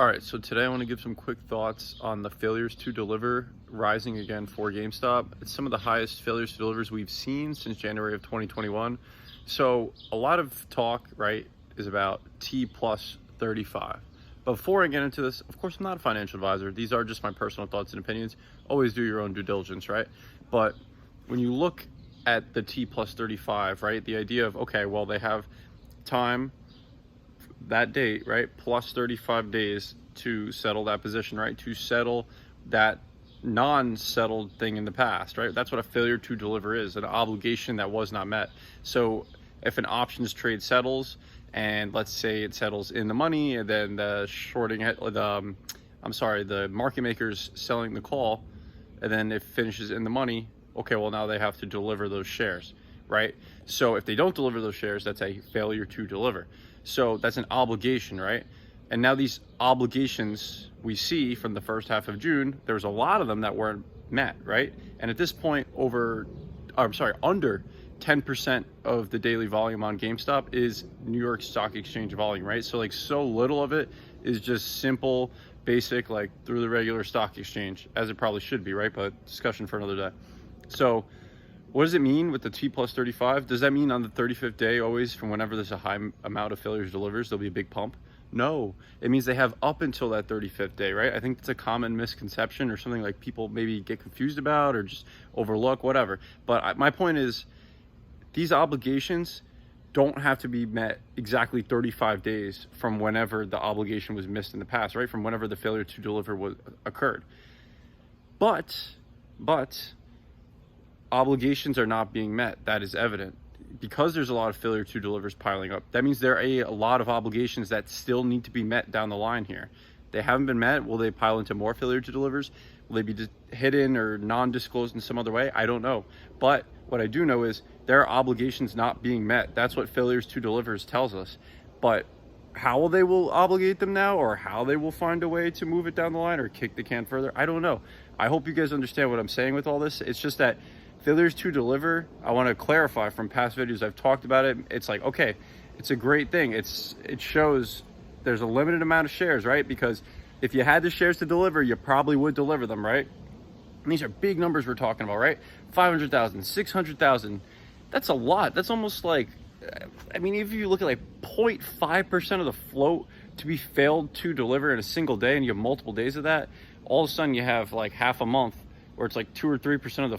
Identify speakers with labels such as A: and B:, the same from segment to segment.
A: All right, so today I want to give some quick thoughts on the failures to deliver rising again for GameStop. It's some of the highest failures to delivers we've seen since January of 2021. So a lot of talk, right, is about T plus 35. Before I get into this, of course, I'm not a financial advisor. These are just my personal thoughts and opinions. Always do your own due diligence, right? But when you look at the T plus 35, right, the idea of, okay, well, they have time, that date, right, plus 35 days to settle that position, right, to settle that non-settled thing in the past, right? That's what a failure to deliver is, an obligation that was not met. So if an options trade settles, and let's say it settles in the money, and then the the market maker's selling the call, and then it finishes in the money, okay, well, now they have to deliver those shares, right? So if they don't deliver those shares, that's a failure to deliver. So that's an obligation, right? And now these obligations we see from the first half of June, there's a lot of them that weren't met, right? And at this point, under 10% of the daily volume on GameStop is New York Stock Exchange volume, right? So like so little of it is just simple, basic, like through the regular stock exchange, as it probably should be, right? But discussion for another day. So what does it mean with the T plus 35? Does that mean on the 35th day, always from whenever there's a high amount of failures delivers, there'll be a big pump? No, it means they have up until that 35th day, right? I think it's a common misconception or something like people maybe get confused about or just overlook, whatever. But my point is, these obligations don't have to be met exactly 35 days from whenever the obligation was missed in the past, right? From whenever the failure to deliver occurred. But obligations are not being met. That is evident. Because there's a lot of failure to delivers piling up, that means there are a lot of obligations that still need to be met down the line here. They haven't been met. Will they pile into more failure to delivers? Will they be hidden or non-disclosed in some other way? I don't know. But what I do know is there are obligations not being met. That's what failures to delivers tells us. But how they will obligate them now, or how they will find a way to move it down the line or kick the can further, I don't know. I hope you guys understand what I'm saying with all this. It's just that failures to deliver, I want to clarify from past videos I've talked about it. It's like, okay, it's a great thing. It shows there's a limited amount of shares, right? Because if you had the shares to deliver, you probably would deliver them, right? And these are big numbers we're talking about, right? 500,000, 600,000. That's a lot. That's almost like, I mean, if you look at like 0.5% of the float to be failed to deliver in a single day, and you have multiple days of that, all of a sudden you have like half a month where it's like 2 or 3% of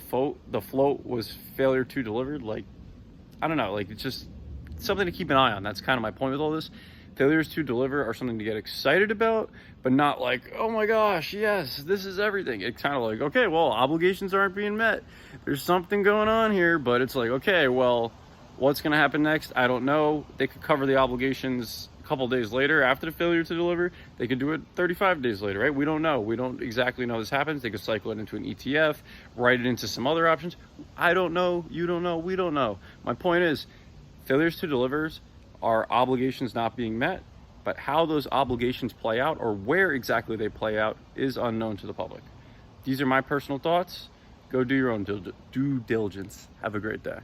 A: the float was failure to deliver. Like, I don't know, like it's just something to keep an eye on. That's kind of my point with all this. Failures to deliver are something to get excited about, but not like, oh my gosh, yes, this is everything. It's kind of like, okay, well, obligations aren't being met. There's something going on here, but it's like, okay, well, what's going to happen next? I don't know. They could cover the obligations a couple days later after the failure to deliver. They could do it 35 days later, right? We don't know. We don't exactly know this happens. They could cycle it into an ETF, write it into some other options. I don't know. You don't know. We don't know. My point is, failures to delivers are obligations not being met, but how those obligations play out or where exactly they play out is unknown to the public. These are my personal thoughts. Go do your own due diligence. Have a great day.